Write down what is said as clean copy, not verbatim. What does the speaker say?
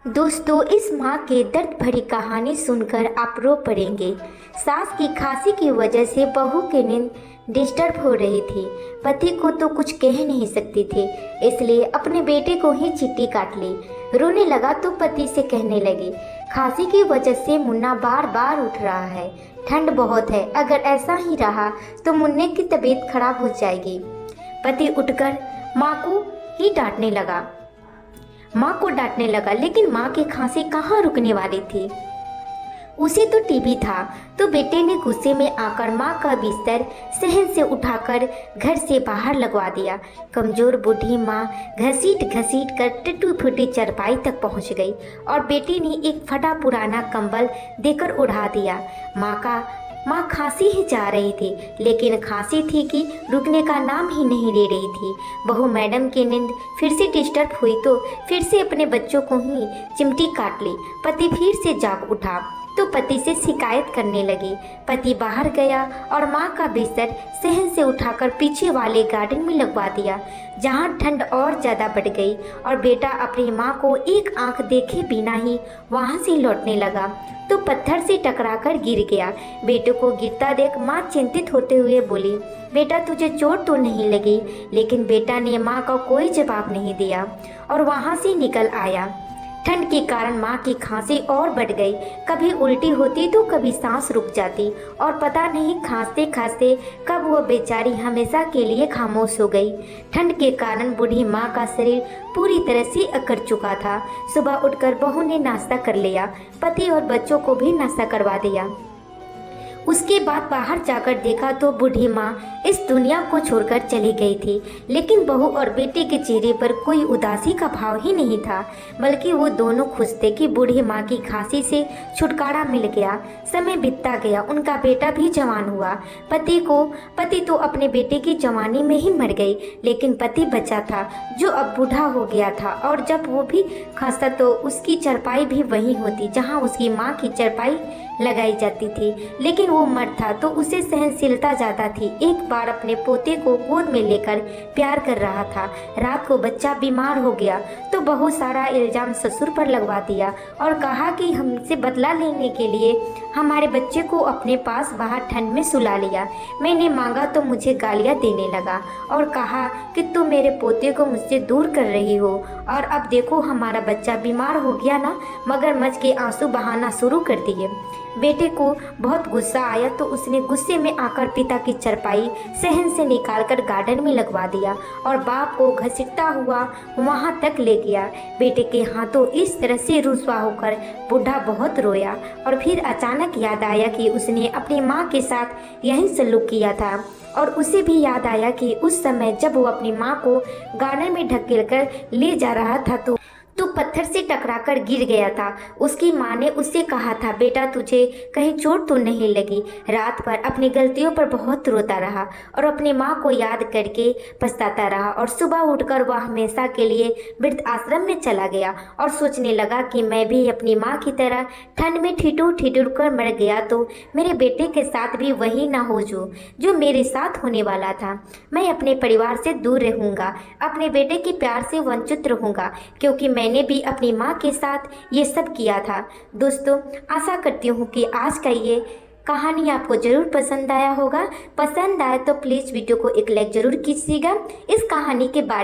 दोस्तों, इस माँ के दर्द भरी कहानी सुनकर आप रो पड़ेंगे। सास की खांसी की वजह से बहू की नींद डिस्टर्ब हो रही थी। पति को तो कुछ कह नहीं सकती थी, इसलिए अपने बेटे को ही चिट्ठी काट ली। रोने लगा तो पति से कहने लगी, खांसी की वजह से मुन्ना बार बार उठ रहा है। ठंड बहुत है, अगर ऐसा ही रहा तो मुन्ने की तबीयत खराब हो जाएगी। पति उठकर माँ को डांटने लगा, लेकिन माँ की खांसी कहाँ रुकने वाली थी। उसे तो टीबी था। तो बेटे ने गुस्से में आकर माँ का बिस्तर सहन से उठाकर घर से बाहर लगवा दिया। कमजोर बूढ़ी माँ घसीट घसीट कर टूटी फूटी चारपाई तक पहुँच गई और बेटे ने एक फटा पुराना कंबल देकर उड़ा दिया। माँ खांसी ही जा रही थी, लेकिन खांसी थी कि रुकने का नाम ही नहीं ले रही थी। बहू मैडम की नींद फिर से डिस्टर्ब हुई तो फिर से अपने बच्चों को ही चिमटी काट ली। पति फिर से जाग उठा तो पति से शिकायत करने लगी। पति बाहर गया और माँ का बिस्तर सहन से उठाकर पीछे वाले गार्डन में लगवा दिया, जहाँ ठंड और ज़्यादा बढ़ गई और बेटा अपनी माँ को एक आंख देखे बिना ही वहाँ से लौटने लगा तो पत्थर से टकराकर गिर गया। बेटे को गिरता देख माँ चिंतित होते हुए बोली, बेटा तुझे चोट तो नहीं लगी? लेकिन बेटा ने माँ का कोई जवाब नहीं दिया और वहाँ से निकल आया। ठंड के कारण माँ की खांसी और बढ़ गई। कभी उल्टी होती तो कभी सांस रुक जाती और पता नहीं खांसते खांसते कब वो बेचारी हमेशा के लिए खामोश हो गई। ठंड के कारण बूढ़ी माँ का शरीर पूरी तरह से अकड़ चुका था। सुबह उठकर बहू ने नाश्ता कर लिया, पति और बच्चों को भी नाश्ता करवा दिया। उसके बाद बाहर जाकर देखा तो बूढ़ी माँ इस दुनिया को छोड़कर चली गई थी, लेकिन बहू और बेटे के चेहरे पर कोई उदासी का भाव ही नहीं था, बल्कि वो दोनों खुश थे कि बूढ़ी माँ की खांसी से छुटकारा मिल गया। समय बीतता गया, उनका बेटा भी जवान हुआ। पति तो अपने बेटे की जवानी में ही मर गई, लेकिन पति बचा था जो अब बूढ़ा हो गया था और जब वो भी खांसता तो उसकी चरपाई भी वही होती जहाँ उसकी माँ की चरपाई लगाई जाती थी। लेकिन वो मर्द था तो उसे सहनशीलता ज़्यादा थी। एक बार अपने पोते को गोद में लेकर प्यार कर रहा था। रात को बच्चा बीमार हो गया तो बहुत सारा इल्ज़ाम ससुर पर लगवा दिया और कहा कि हमसे बदला लेने के लिए हमारे बच्चे को अपने पास बाहर ठंड में सुला लिया। मैंने मांगा तो मुझे गालियाँ देने लगा और कहा कि तुम मेरे पोते को मुझसे दूर कर रही हो और अब देखो हमारा बच्चा बीमार हो गया ना। मगरमच्छ के आंसू बहाना शुरू कर दिए। बेटे को बहुत गुस्सा आया तो उसने गुस्से में आकर पिता की चरपाई सहन से निकालकर गार्डन में लगवा दिया और बाप को घसीटता हुआ वहां तक ले गया। बेटे के हाथों इस तरह से रुसवा होकर बूढ़ा बहुत रोया और फिर अचानक याद आया कि उसने अपनी माँ के साथ यही सलूक किया था और उसे भी याद आया कि उस समय जब वो अपनी माँ को गार्डन में ढकेलकर ले जा रहा था तो पत्थर से टकराकर गिर गया था। उसकी माँ ने उससे कहा था, बेटा तुझे कहीं चोट तो नहीं लगी? रात भर अपनी गलतियों पर बहुत रोता रहा और अपनी माँ को याद करके पछताता रहा और सुबह उठकर वह हमेशा के लिए वृद्ध आश्रम में चला गया और सोचने लगा कि मैं भी अपनी माँ की तरह ठंड में ठिठुर ठिठुर कर मर गया तो मेरे बेटे के साथ भी वही ना हो जो मेरे साथ होने वाला था। मैं अपने परिवार से दूर रहूँगा, अपने बेटे के प्यार से वंचित रहूँगा, क्योंकि मैंने भी अपनी माँ के साथ ये सब किया था। दोस्तों, आशा करती हूँ कि आज का ये कहानी आपको ज़रूर पसंद आया होगा। पसंद आए तो प्लीज़ वीडियो को एक लाइक ज़रूर कीजिएगा। इस कहानी के बारे